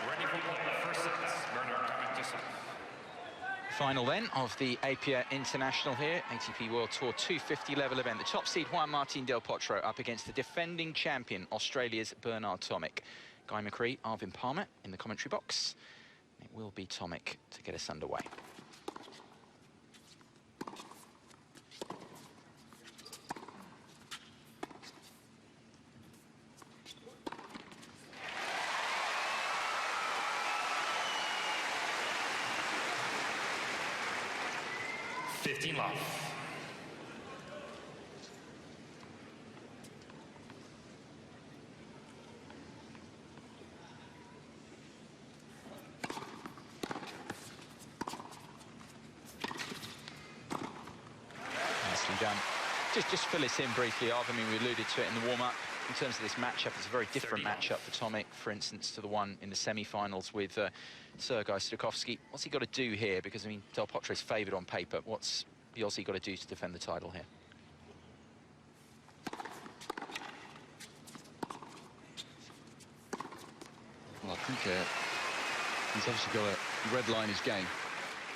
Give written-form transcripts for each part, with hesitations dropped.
Ready for play. First set. Tomic to serve. Final then of the Apia International here, ATP World Tour 250 level event. The top seed Juan Del Potro up against the defending champion, Australia's Bernard Tomic. Guy McCree, Arvin Palmer in the commentary box. It will be Tomic to get us underway. Love. Nicely done. Just fill this in briefly, Arv. I mean, we alluded to it in the warm-up. In terms of this matchup, it's a very different matchup for Tomic, for instance, to the one in the semi-finals with Sergei Strakhovsky. What's he got to do here? Because, I mean, Del Potro is favoured on paper. What's the Aussie got to do to defend the title here? Well, I think he's obviously got to redline his game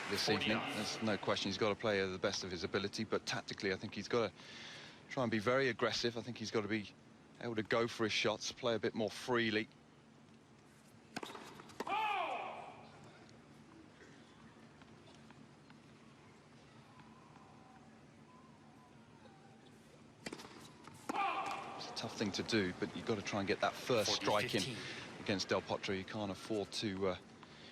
this evening. There's no question he's got to play the best of his ability, but tactically I think he's got to try and be very aggressive. I think he's got to be able to go for his shots, play a bit more freely. Tough thing to do, but you've got to try and get that first strike in against Del Potro. You can't afford to, you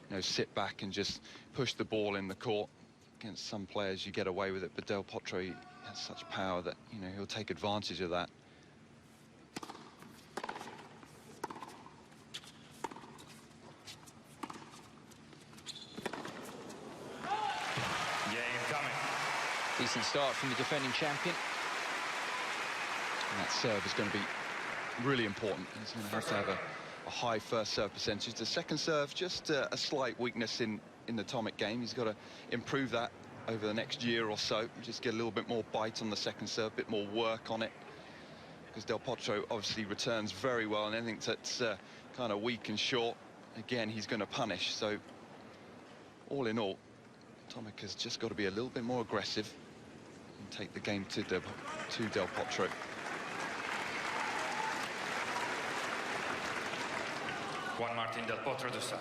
know, sit back and just push the ball in the court. Against some players, you get away with it, but Del Potro, he has such power that, you know, he'll take advantage of that. Yeah, incoming. Decent start from the defending champion. And that serve is going to be really important. He's going to have a high first serve percentage. The second serve, just a slight weakness in the Tomic game. He's got to improve that over the next year or so. Just get a little bit more bite on the second serve, a bit more work on it. Because Del Potro obviously returns very well, and anything that's kind of weak and short, again, he's going to punish. So, all in all, Tomic has just got to be a little bit more aggressive and take the game to Del Potro. Juan Del Potro to serve.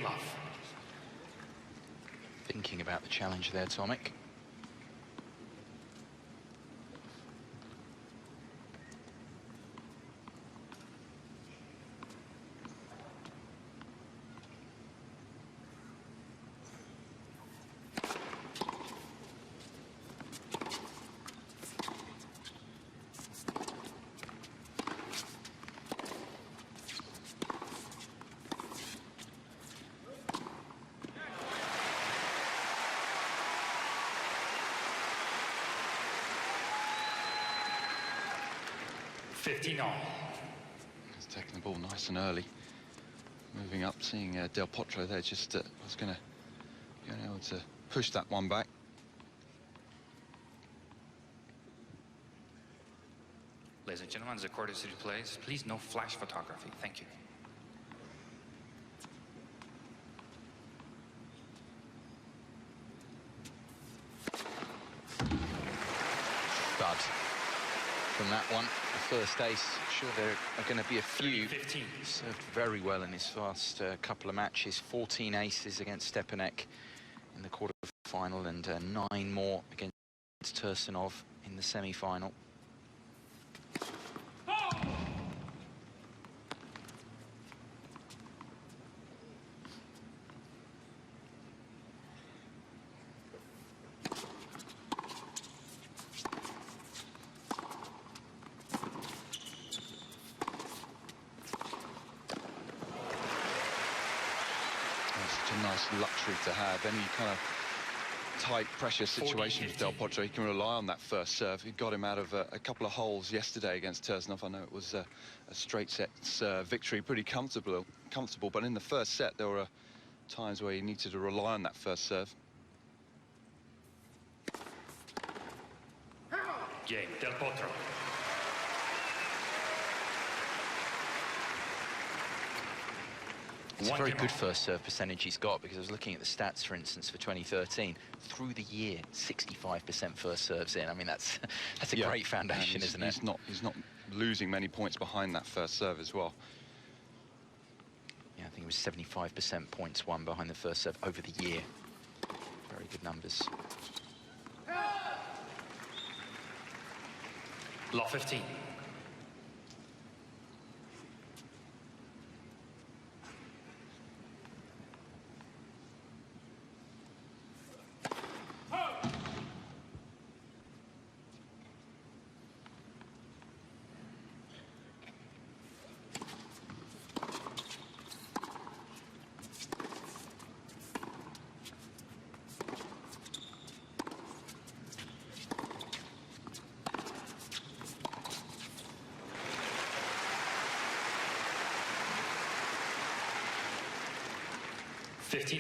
Love. Thinking about the challenge there, Tomic. He's taking the ball nice and early. Moving up, seeing Del Potro there, just was going to be able to push that one back. Ladies and gentlemen, as a courtesy plays, please no flash photography. Thank you. Stud from that one. The first ace. Sure, there are going to be a few. 15. Served very well in his first couple of matches. 14 aces against Stepanek in the quarter-final, and 9 more against Tursunov in the semi-final. such a nice luxury to have. Any kind of tight pressure situation with Del Potro, he can rely on that first serve. He got him out of a couple of holes yesterday against Tursunov. I know it was a straight set victory, pretty comfortable, but in the first set there were times where he needed to rely on that first serve. Game, Del Potro. It's a very good first serve percentage he's got, because I was looking at the stats, for instance, for 2013. Through the year, 65% first serves in. I mean, that's a great foundation, isn't it? He's not losing many points behind that first serve as well. Yeah, I think it was 75% points won behind the first serve over the year. Very good numbers. Law 15.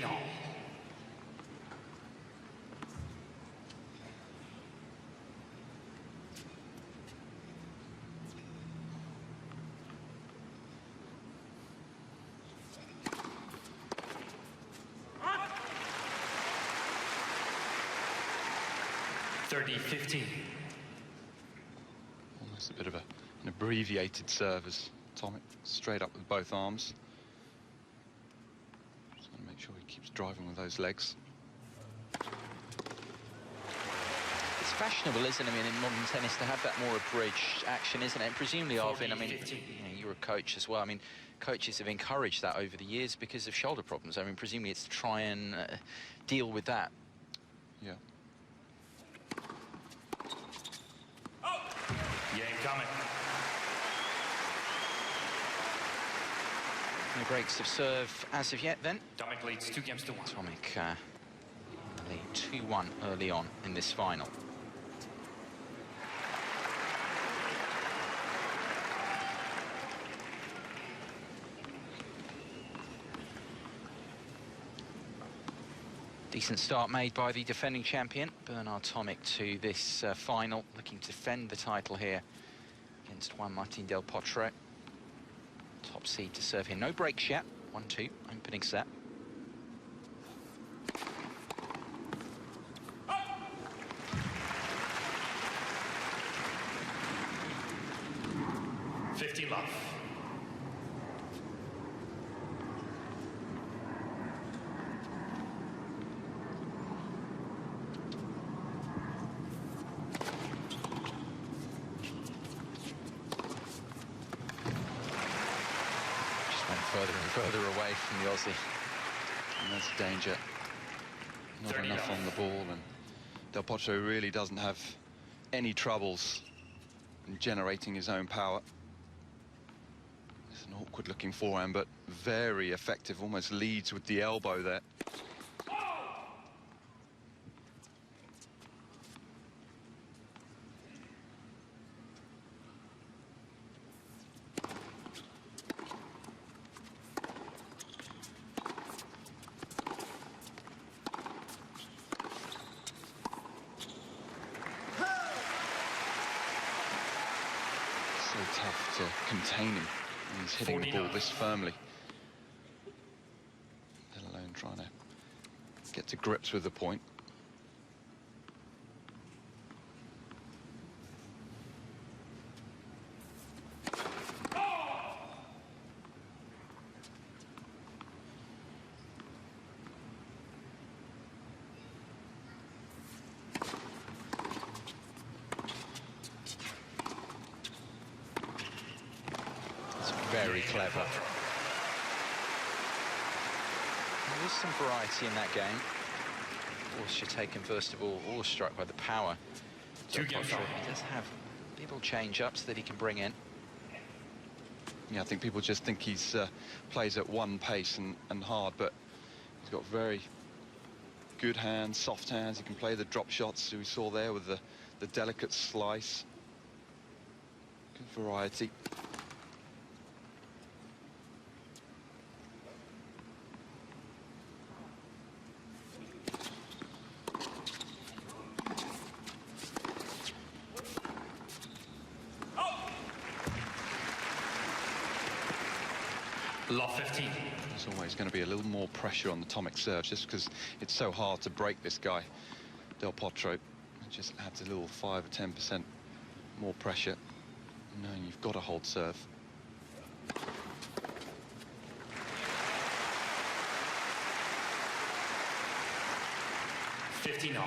All. 30-15. Almost a bit of an abbreviated serve as Tomic straight up with both arms. Just want to make sure he keeps driving with those legs. It's fashionable, isn't it? I mean, in modern tennis to have that more abridged action, isn't it? And presumably, Arvin, I mean, you're a coach as well. I mean, coaches have encouraged that over the years because of shoulder problems. I mean, presumably it's to try and deal with that. Yeah. Game coming. No breaks of serve as of yet, then. Tomic leads 2-1. Tomic lead 2-1 early on in this final. Decent start made by the defending champion, Bernard Tomic, to this final, looking to defend the title here against Juan Del Potro. Top seed to serve here. No breaks yet. 1-2, opening set. Love. Further and further away from the Aussie. And that's danger. Not enough on the ball, and Del Potro really doesn't have any troubles in generating his own power. It's an awkward looking forehand, but very effective, almost leads with the elbow there. Tough to contain him when he's hitting the ball this firmly, let alone trying to get to grips with the point. Very clever. There is some variety in that game. Of course, you're taken first of all, awestruck by the power. He does have little change-ups that he can bring in. Yeah, I think people just think he's plays at one pace and hard, but He's got very good hands, soft hands. He can play the drop shots, who we saw there with the delicate slice. Good variety. Love 15. There's always going to be a little more pressure on the Tomic serve, just because it's so hard to break this guy, Del Potro. It just adds a little 5 or 10% more pressure, knowing you've got to hold serve. $15 all.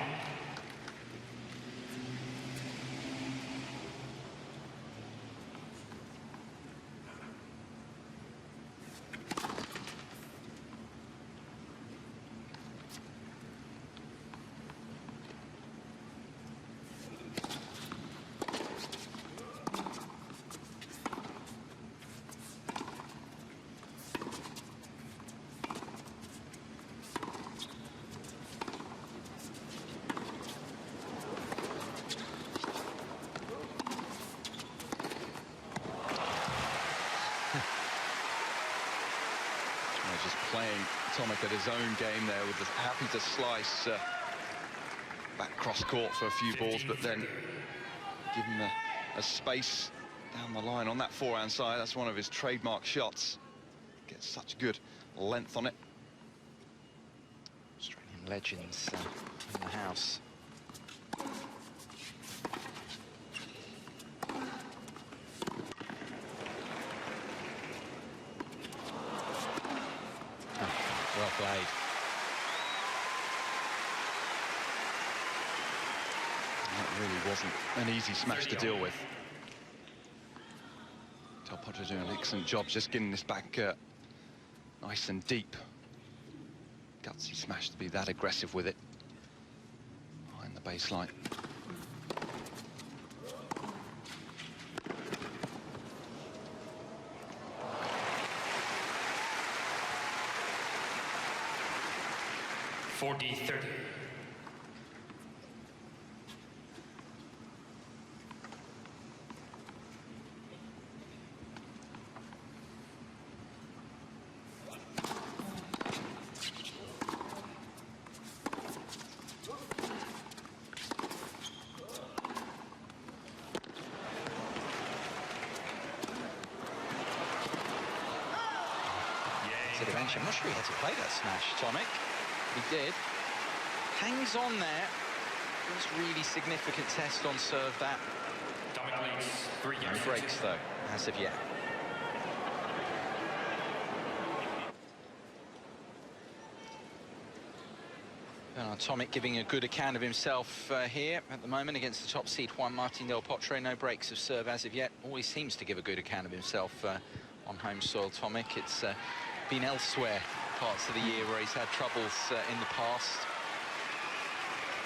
Just playing Tomic at his own game there, with the happy to slice back cross court for a few balls, but then give him a space down the line on that forehand side. That's one of his trademark shots. Gets such good length on it. Australian legends in the house. Well played. That really wasn't an easy smash to deal with. Del Potro doing an excellent job just getting this back nice and deep. Gutsy smash to be that aggressive with it. Behind the baseline. $40-30. I'm not sure he had to play that smash, Tomic. He did. Hangs on there. It was really significant test on serve, that. Tomic leads 3 games. No breaks, though, as of yet. Tomic giving a good account of himself here at the moment against the top seed Juan Del Potro. No breaks of serve as of yet. Always seems to give a good account of himself on home soil, Tomic. It's been elsewhere parts of the year where he's had troubles in the past.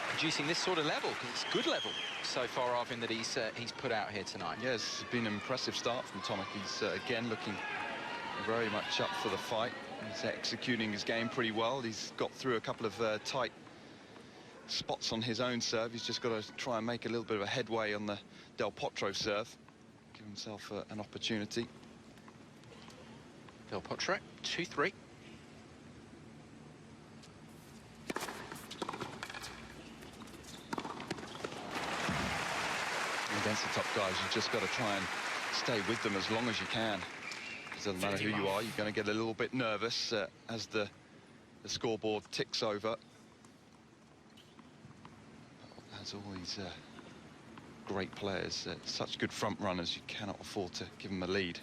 Producing this sort of level, because it's good level so far, Arvin, that he's put out here tonight. Yes, it's been an impressive start from Tomic. He's again looking very much up for the fight. He's executing his game pretty well. He's got through a couple of tight spots on his own serve. He's just got to try and make a little bit of a headway on the Del Potro serve. Give himself an opportunity. Del Potro, 2-3. Against the top guys, you've just got to try and stay with them as long as you can. It doesn't matter who you are, you're going to get a little bit nervous as the scoreboard ticks over. As all these great players, such good front runners, you cannot afford to give them a lead.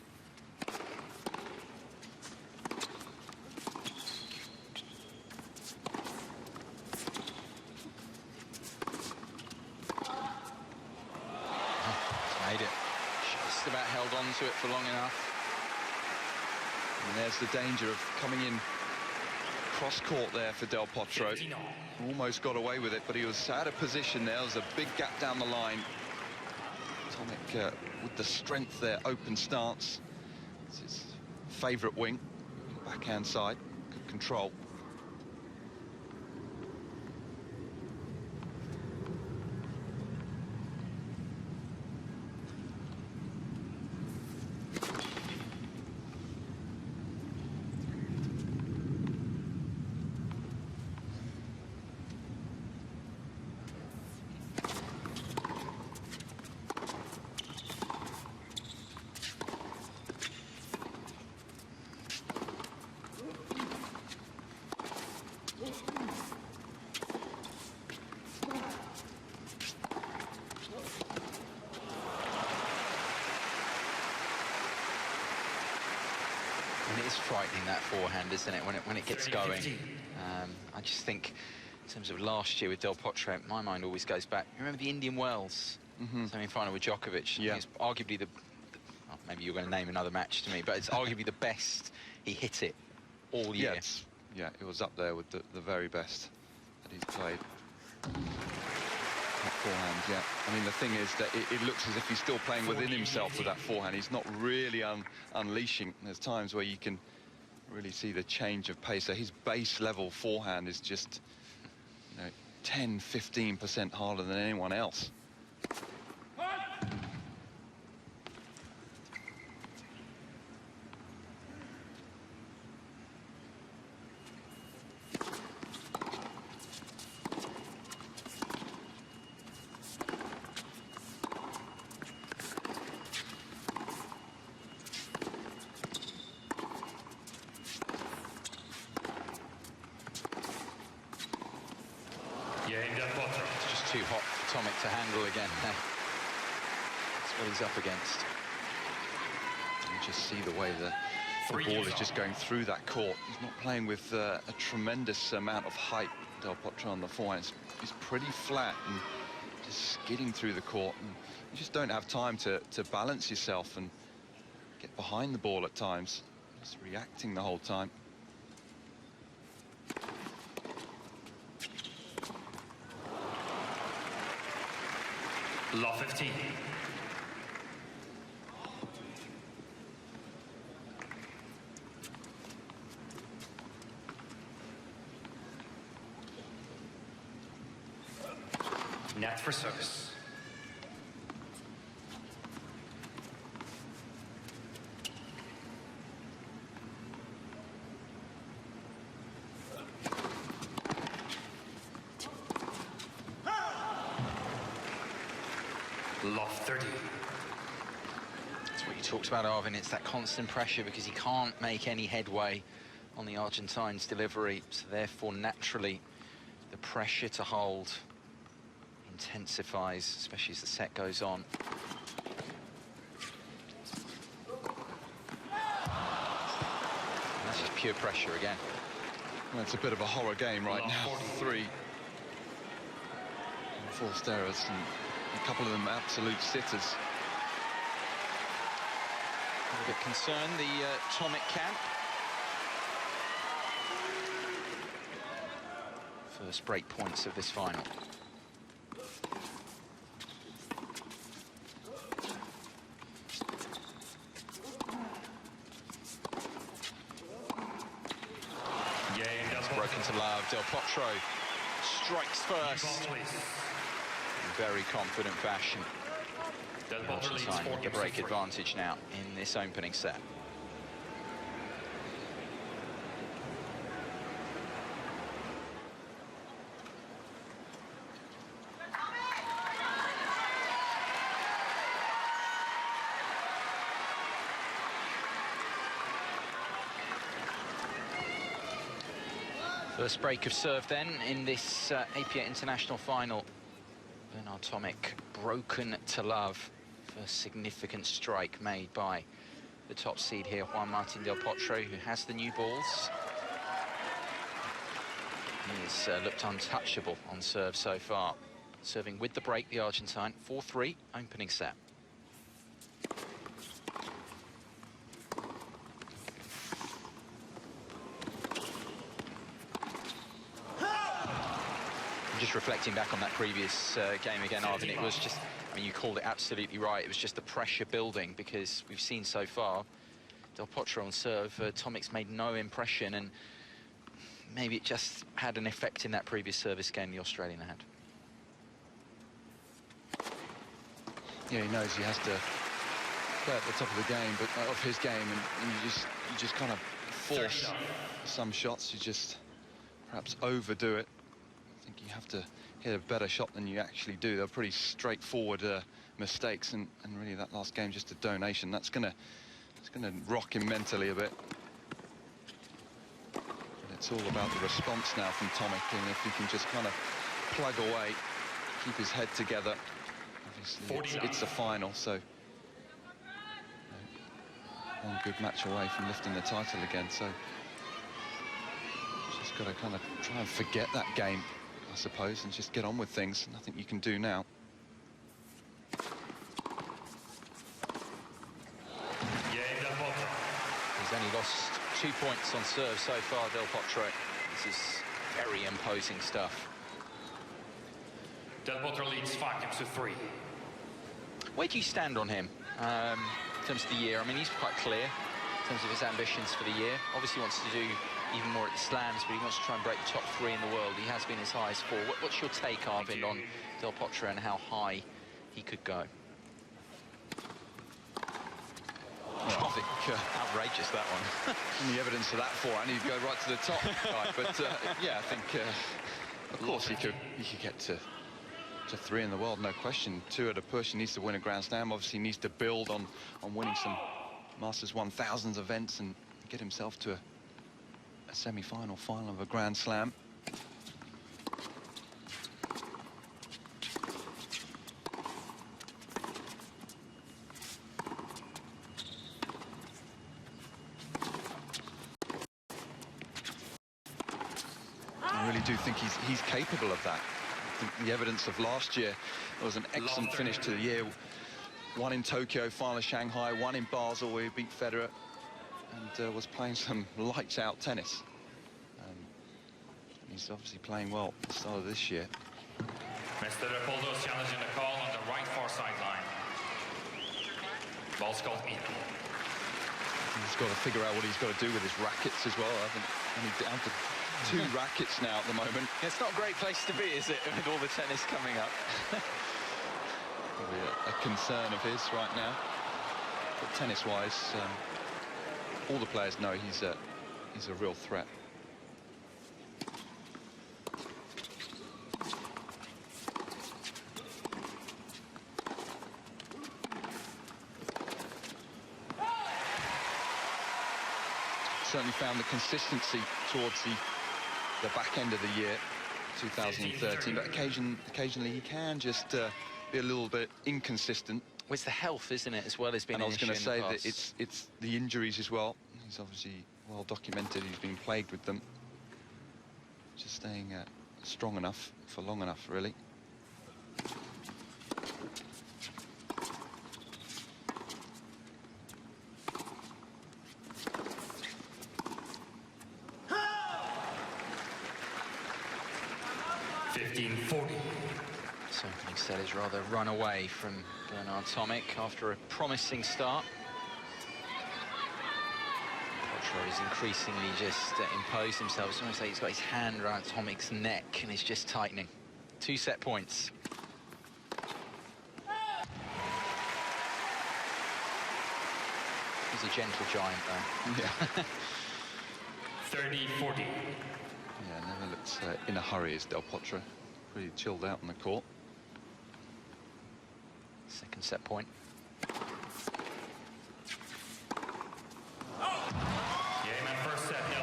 Just about held on to it for long enough. And there's the danger of coming in cross court there for Del Potro. Almost got away with it, but he was out of position there. There was a big gap down the line. Tomic with the strength there, open stance. It's his favourite wing, backhand side, good control. frightening, that forehand, isn't it? When it gets going. I just think, in terms of last year with Del Potro, my mind always goes back. Remember the Indian Wells semi-final with Djokovic? Yeah. It's arguably oh, maybe you're going to name another match to me, but it's arguably the best he hit it all year. Yeah, it was up there with the very best that he's played. That forehand, yeah. I mean, the thing is that it looks as if he's still playing within himself with that forehand. He's not really unleashing. There's times where you can really see the change of pace. So his base level forehand is just, 10-15% harder than anyone else. It's just too hot for Tomic to handle again. That's what he's up against. You just see the way the ball is just going through that court. He's not playing with a tremendous amount of height, Del Potro, on the forehand. He's pretty flat and just skidding through the court. And you just don't have time to balance yourself and get behind the ball at times. Just reacting the whole time. Law 15. Net for service. Loft 30. That's what you talked about, Arvin. It's that constant pressure because he can't make any headway on the Argentine's delivery. So therefore, naturally, the pressure to hold intensifies, especially as the set goes on. And that's just pure pressure again. Well, it's a bit of a horror game right now. 3 forced errors, and a couple of them absolute sitters. A bit concerned, the Tomic camp. First break points of this final. Broken to love. Del Potro strikes first. In very confident fashion. Argentine with the break advantage now in this opening set. First break of serve then in this Apia International final. Bernard Tomic broken to love. First significant strike made by the top seed here, Juan Martín Del Potro, who has the new balls. He has looked untouchable on serve so far. Serving with the break, the Argentine. 4-3, opening set. Just reflecting back on that previous game again, Arvin, it was just, I mean, you called it absolutely right. It was just the pressure building, because we've seen so far Del Potro on serve, Tomic's made no impression, and maybe it just had an effect in that previous service game the Australian had. Yeah, he knows he has to play at the top of the game, but of his game, and you just kind of force some shots. You just perhaps overdo it. I think you have to hit a better shot than you actually do. They're pretty straightforward mistakes, and really that last game just a donation. That's gonna rock him mentally a bit. But it's all about the response now from Tomic, and if he can just kind of plug away, keep his head together. Obviously, it's the final, so one good match away from lifting the title again, so just got to kind of try and forget that game, I suppose, and just get on with things. Nothing you can do now. He's only lost 2 points on serve so far, Del Potro. This is very imposing stuff. Del Potro leads 5 games to 3. Where do you stand on him in terms of the year? I mean, he's quite clear in terms of his ambitions for the year. Obviously wants to do even more at the slams, but he wants to try and break the top 3 in the world. He has been as high as 4. What's your take, Arvind, on Del Potro and how high he could go? Well, I think outrageous, that one. and the evidence of that for, and he'd go right to the top. Right, but yeah, I think of course he could get to 3 in the world, no question. 2 at a push. He needs to win a Grand Slam. Obviously he needs to build on winning some Masters 1000s events and get himself to a semi-final, final of a Grand Slam. I really do think he's capable of that. I think the evidence of last year, it was an excellent finish to the year. 1 in Tokyo, final of Shanghai, 1 in Basel where he beat Federer, and was playing some lights-out tennis. He's obviously playing well at the start of this year. Mr. Leopoldo's challenging the call on the right far sideline. Ball's called in. He's got to figure out what he's got to do with his rackets as well. I think only down to 2 rackets now at the moment. It's not a great place to be, is it, with all the tennis coming up? Probably a concern of his right now. But tennis-wise, all the players know he's a real threat. Certainly found the consistency towards the back end of the year, 2013, but occasionally he can just be a little bit inconsistent. Well, it's the health, isn't it, as well as being. And I was going to say that it's the injuries as well. He's obviously well documented. He's been plagued with them. Just staying strong enough for long enough, really. So opening set is rather run away from Bernard Tomic after a promising start. Potro is increasingly just imposed himself. It's almost like he's got his hand around Tomic's neck and it's just tightening. 2 set points. He's a gentle giant, though. Yeah. 30-40. Yeah, never looks in a hurry as Del Potro. Pretty chilled out on the court. Second set point.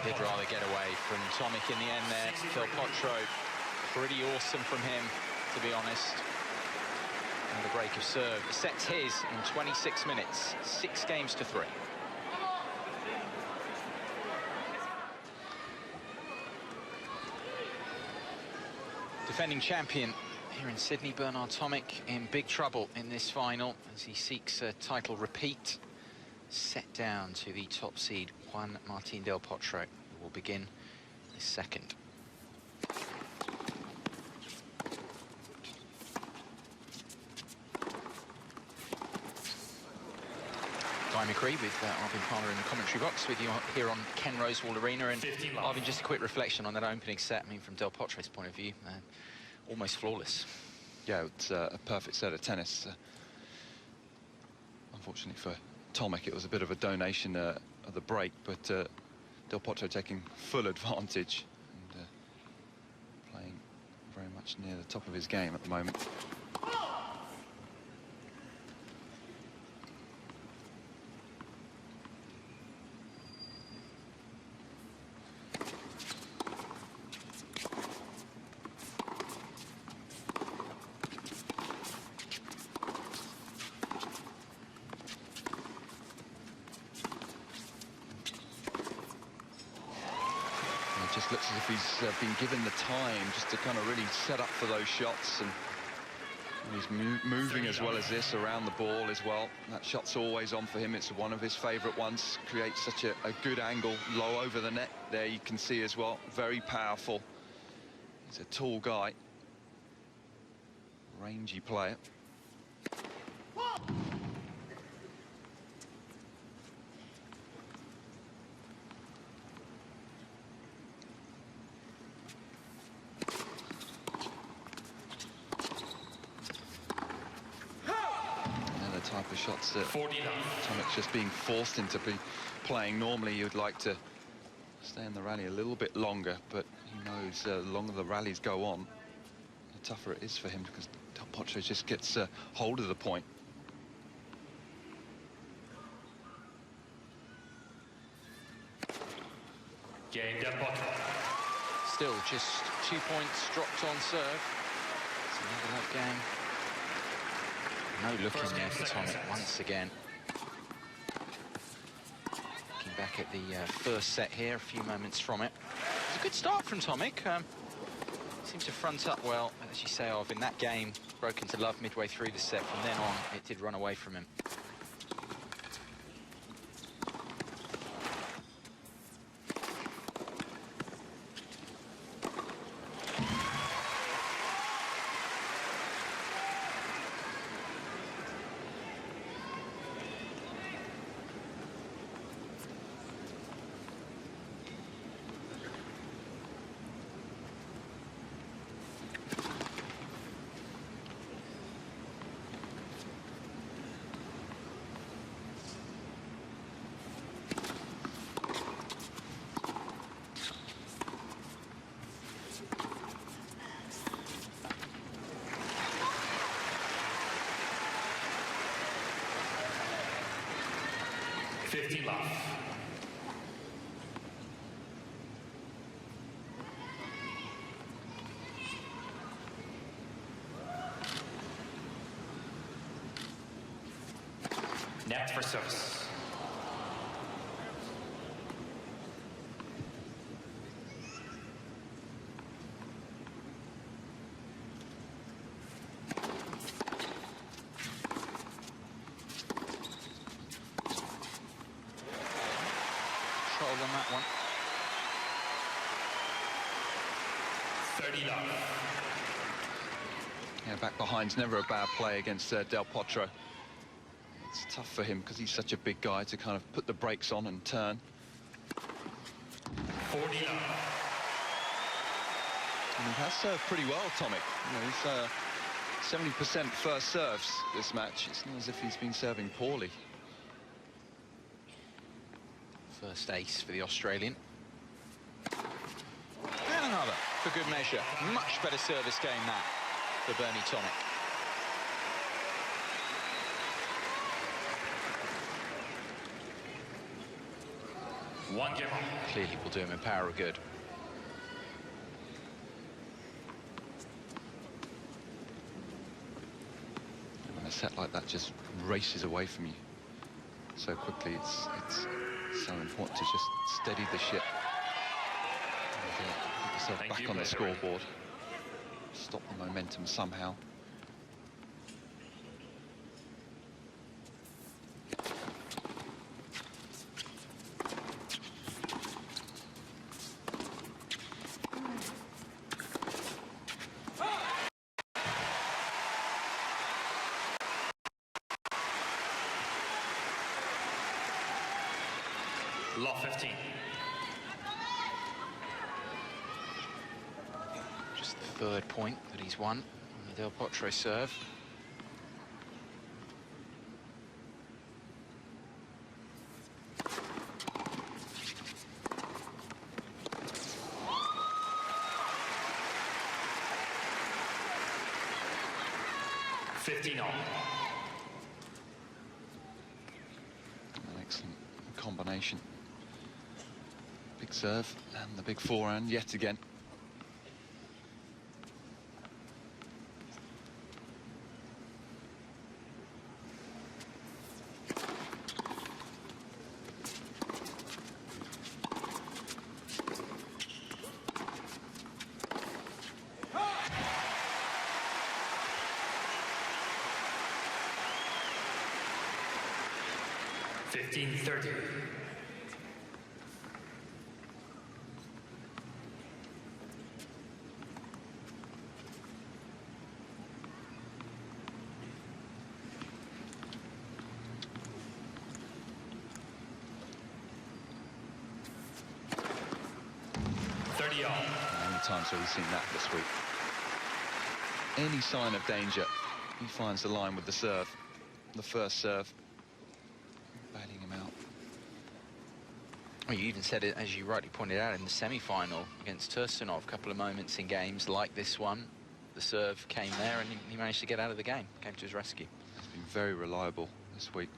Did rather get away from Tomic in the end there. Del Potro, pretty awesome from him, to be honest. And the break of serve. The set's his in 26 minutes. 6 games to 3. Defending champion here in Sydney, Bernard Tomic, in big trouble in this final as he seeks a title repeat. Set down to the top seed, Juan Martín Del Potro, who will begin this second. Guy McCree with Arvind Palmer in the commentary box with you here on Ken Rosewall Arena. And Arvind, just a quick reflection on that opening set. I mean, from Del Potro's point of view, almost flawless. Yeah, it's a perfect set of tennis. Unfortunately for Tomic, it was a bit of a donation at the break, but Del Potro taking full advantage and playing very much near the top of his game at the moment. looks as if he's been given the time just to kind of really set up for those shots, and he's moving as well as this around the ball as well. That shot's always on for him. It's one of his favourite ones. Creates such a good angle low over the net. There you can see as well. Very powerful. He's a tall guy. Rangy player. Type of shots that Tomic's just being forced into be playing. Normally you'd like to stay in the rally a little bit longer, but he knows the longer the rallies go on, the tougher it is for him, because Potro just gets hold of the point. Still just 2 points dropped on serve. It's another love game. No looking there for Tomic once again. Looking back at the first set here, a few moments from it. It's a good start from Tomic. Seems to front up well, as you say, in that game. Broke into love midway through the set. From then on, it did run away from him. Net for service. Control on that one. 30 love. Yeah, back behind's never a bad play against Del Potro. It's tough for him because he's such a big guy to kind of put the brakes on and turn. 40 love. And he has served pretty well, Tomic. You know, he's 70% first serves this match. It's not as if he's been serving poorly. First ace for the Australian. And another for good measure. Much better service game that for Bernie Tomic. One game on. Clearly will do him a power of good. And when a set like that just races away from you so quickly, it's so important to just steady the ship and get yourself back on the scoreboard. Stop the momentum somehow. Law 15. Just the third point that he's won on the Del Potro serve. An excellent combination. Big serve and the big forehand yet again. 15-30. How many times have we seen that this week? Any sign of danger, he finds the line with the serve. The first serve, bailing him out. Well, you even said it, as you rightly pointed out, in the semi-final against Tursunov, a couple of moments in games like this one, the serve came there and he managed to get out of the game, came to his rescue. He's been very reliable this week.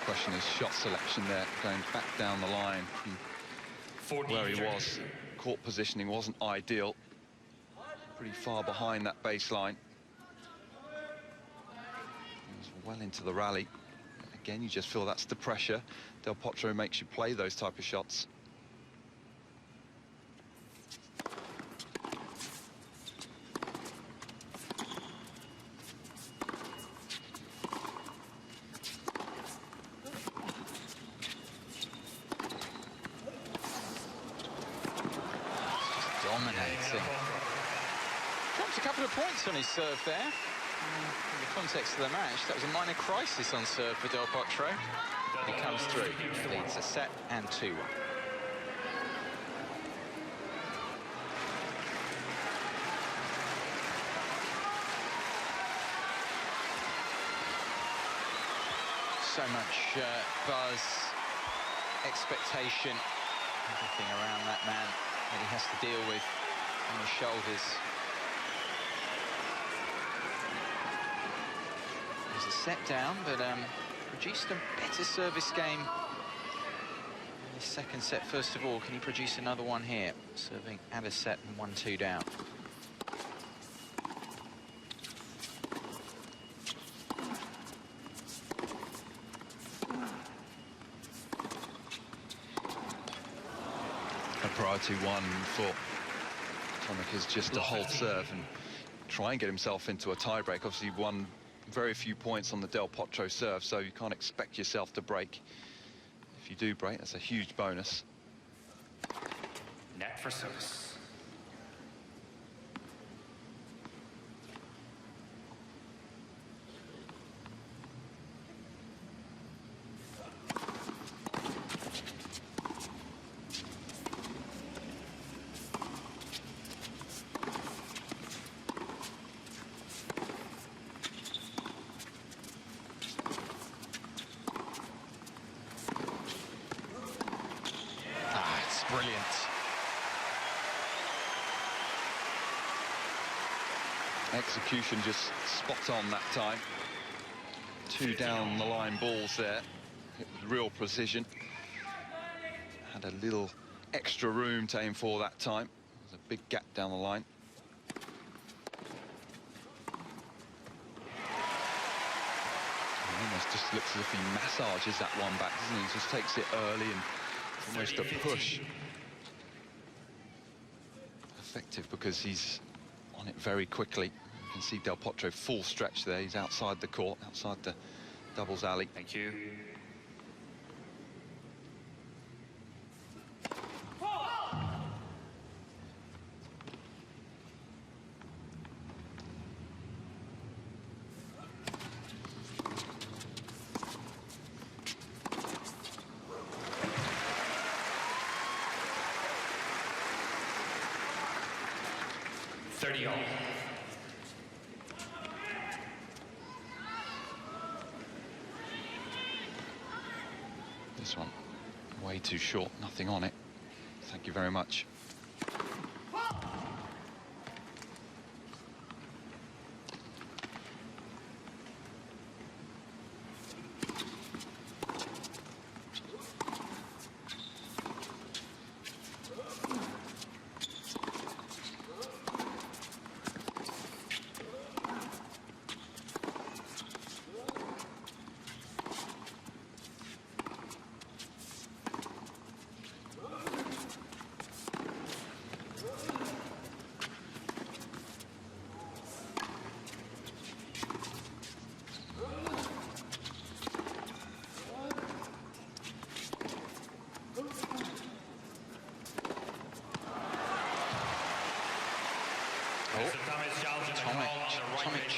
Question his shot selection there, going back down the line from where he was. Court positioning wasn't ideal. Pretty far behind that baseline. He was well into the rally. Again, you just feel that's the pressure. Del Potro makes you play those type of shots. Dropped a couple of points on his serve there. In the context of the match, that was a minor crisis on serve for Del Potro. He comes through, leads a set and 2-1. So much buzz, expectation, everything around that man that he has to deal with on his shoulders. There's a set down, but produced a better service game in the second set. First of all, can he produce another one here? Serving at a set and 1-2 down. A priority one for Tomic is just to hold serve and try and get himself into a tiebreak. Obviously, he won very few points on the Del Potro serve, so you can't expect yourself to break. If you do break, that's a huge bonus. Net for service. Brilliant. Execution just spot on that time. 2 down the line balls there. It was real precision. Had a little extra room to aim for that time. There's a big gap down the line. It almost just looks as if he massages that one back, doesn't he? He just takes it early and almost a push. Effective because he's on it very quickly. You can see Del Potro full stretch there. He's outside the court, outside the doubles alley. Thank you. This one way too short, nothing on it. Thank you very much.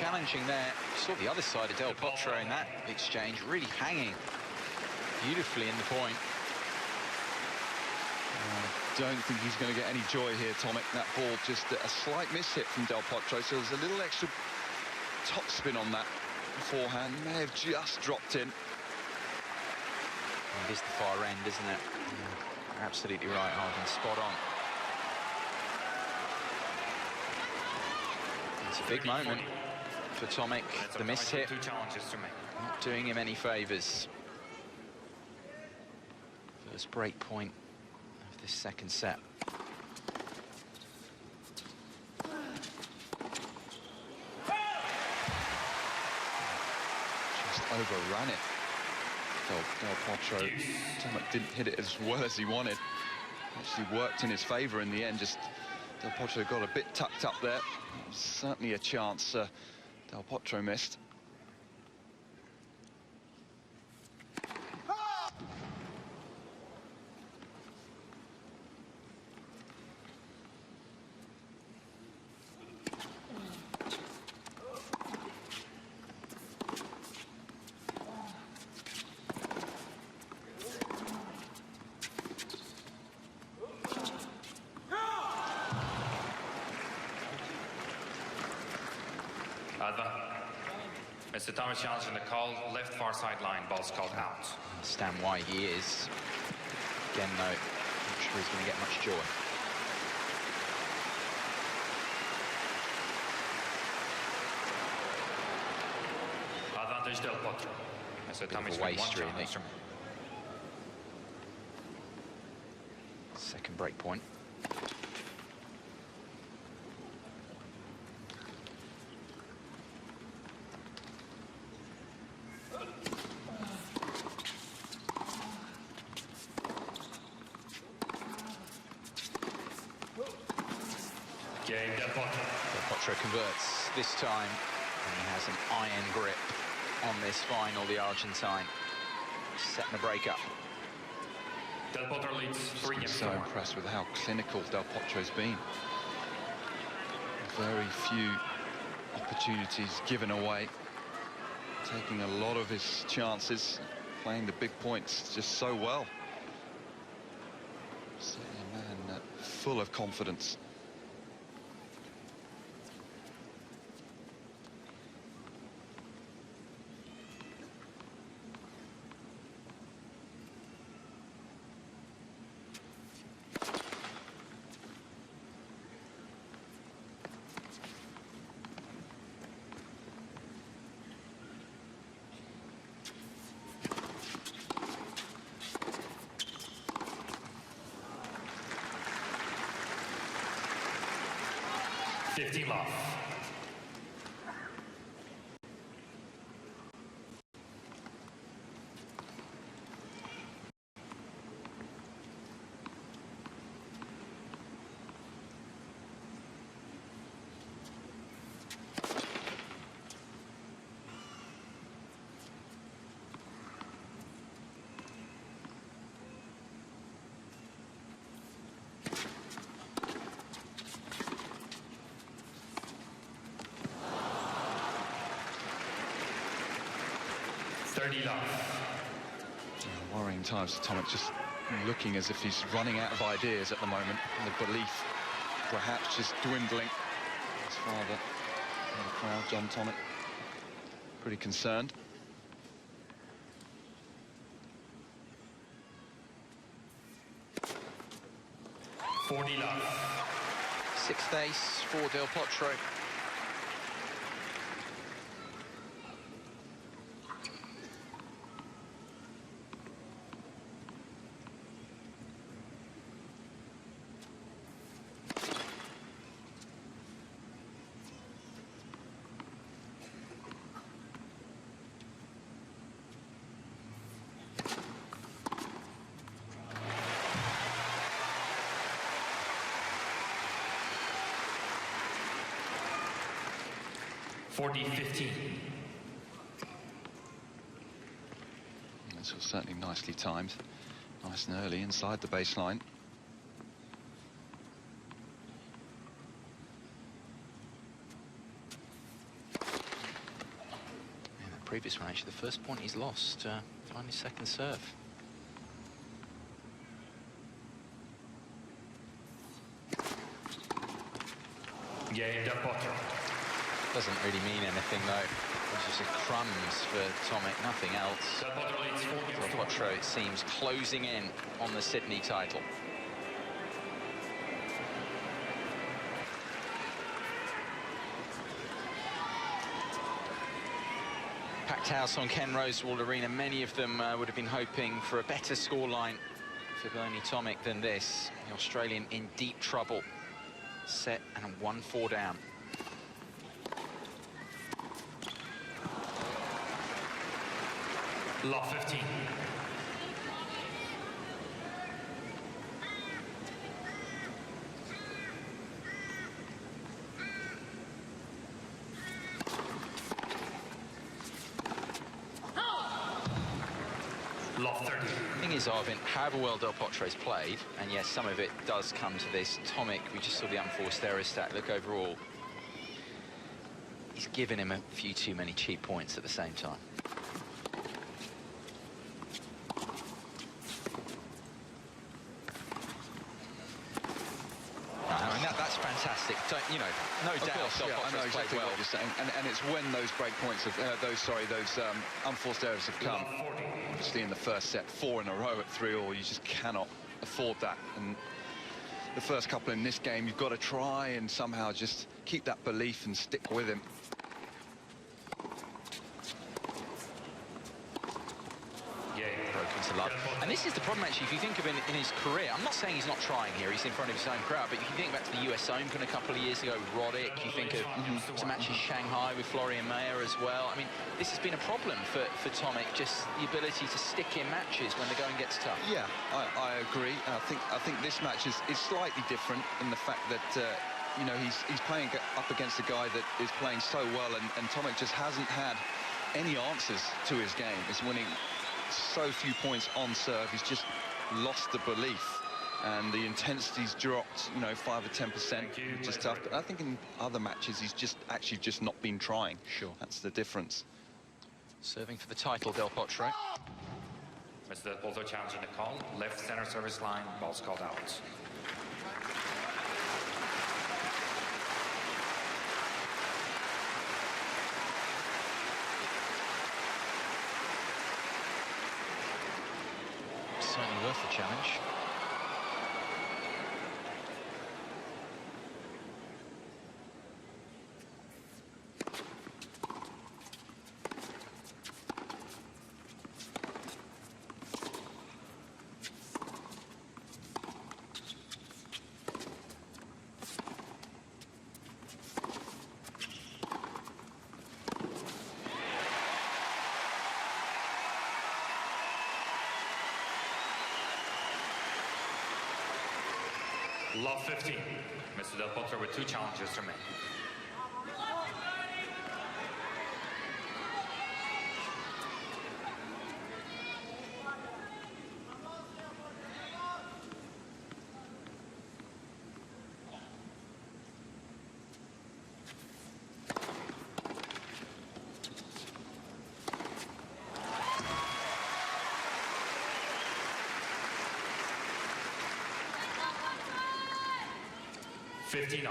challenging there. Saw the other side of Del Potro in that exchange, really hanging beautifully in the point. I don't think he's going to get any joy here, Tomic. That ball just a slight mishit from Del Potro, so there's a little extra topspin on that forehand. May have just dropped in. It is the far end, isn't it? Yeah, absolutely right, Arden, spot on. It's a big moment for Tomic. The miss hit, not doing him any favours. First break point of this second set. Just overran it. Del Potro. Tomic didn't hit it as well as he wanted. Actually worked in his favour in the end. Just Del Potro got a bit tucked up there. Certainly a chance Del Potro missed. Mr. Thomas challenging the call, left far sideline, ball's called out. Understand why he is. Again, though, not sure he's going to get much joy. Advantage Del Potro. Mr. Thomas Waste, really. Second break point. Del Potro converts this time, and he has an iron grip on this final, the Argentine. Setting the break up. Del Potro leads 3-4. So impressed with how clinical Del Potro's been. Very few opportunities given away. Taking a lot of his chances, playing the big points just so well. Certainly a man full of confidence. Love. Worrying times for Tomic, just looking as if he's running out of ideas at the moment, and the belief perhaps just dwindling. His father in the crowd, John Tomic, pretty concerned. Sixth ace for Del Potro. This was certainly nicely timed. Nice and early inside the baseline. previous one, actually. The first point he's lost on his second serve. Yeah, Del Potro. Doesn't really mean anything, though. It's just a crumbs for Tomic, nothing else. Del Potro leads 4 Del Potro, it seems, closing in on the Sydney title. Packed house on Ken Rosewall Arena. Many of them would have been hoping for a better scoreline for Bernie Tomic than this. The Australian in deep trouble. Set and 1-4 down. Lot 15. Lot 30. The thing is, Arvin, however well Del Potro's played, and yes, some of it does come to this, Tomic, we just saw the unforced error stat, look overall, he's given him a few too many cheap points at the same time. I mean, that's fantastic. You know, no doubt Del I know Potro's exactly played well. what you're saying, and it's when those break points of those unforced errors have come. Obviously, in the first set, 4 in a row at 3-all, you just cannot afford that. And the first couple in this game, you've got to try and somehow just keep that belief and stick with him. Broken to love. And this is the problem, actually, if you think of in his career. I'm not saying he's not trying here, he's in front of his own crowd, but if you think back to the US Open a couple of years ago with Roddick, you think of some matches Shanghai with Florian Mayer as well. I mean, this has been a problem for Tomic, just the ability to stick in matches when the going gets tough. Yeah, I agree. I think this match is slightly different in the fact that you know, he's playing up against a guy that is playing so well, and Tomic just hasn't had any answers to his game. He's winning so few points on serve. He's just lost the belief, and the intensity's dropped, you know, 5 or 10%, which is tough. But I think in other matches he's actually just not been trying. Sure. That's the difference. Serving for the title, Del Potro. Mr. Del Potro challenging the call. Left center service line, ball's called out. Certainly worth the challenge. Lot 15. Mr. Del Potro with 2 challenges to make. $59.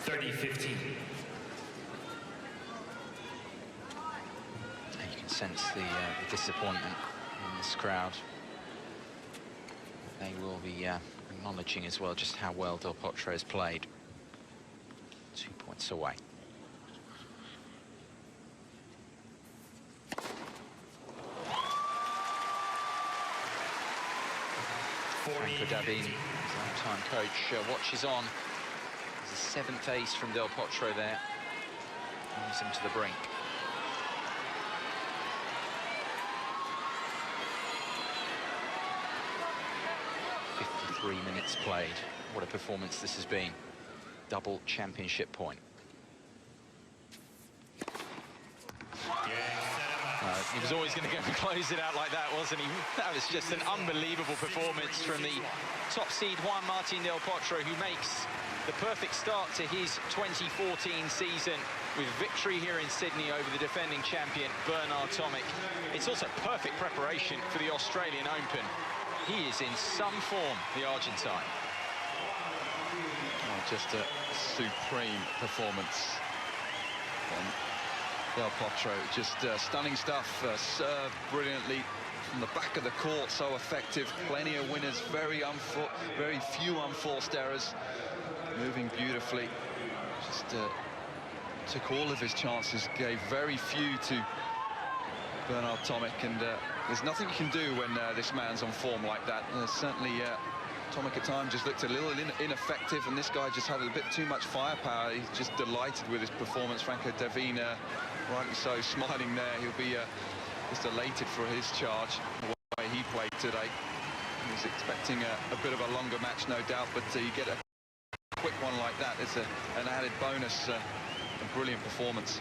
$30-15. Sense the disappointment in this crowd. They will be acknowledging as well just how well Del Potro has played. 2 points away. Franco Davin, his long-time coach, watches on. There's a 7th ace from Del Potro there. Moves him to the brink. 3 minutes played. What a performance this has been. Double championship point. He was always going to go and close it out like that, wasn't he? That was just an unbelievable performance from the top seed Juan del Potro, who makes the perfect start to his 2014 season with victory here in Sydney over the defending champion Bernard Tomic. It's also perfect preparation for the Australian Open. He is in some form, the Argentine. Oh, just a supreme performance from Del Potro. Just stunning stuff. Served brilliantly from the back of the court, so effective. Plenty of winners, very few unforced errors. Moving beautifully. Just took all of his chances, gave very few to Bernard Tomic, and there's nothing you can do when this man's on form like that. Certainly Tomic at times just looked a little ineffective, and this guy just had a bit too much firepower. He's just delighted with his performance. Franco Davina, rightly so, smiling there. He'll be just elated for his charge, the way he played today. He was expecting a bit of a longer match, no doubt, but you get a quick one like that. It's an added bonus. A brilliant performance.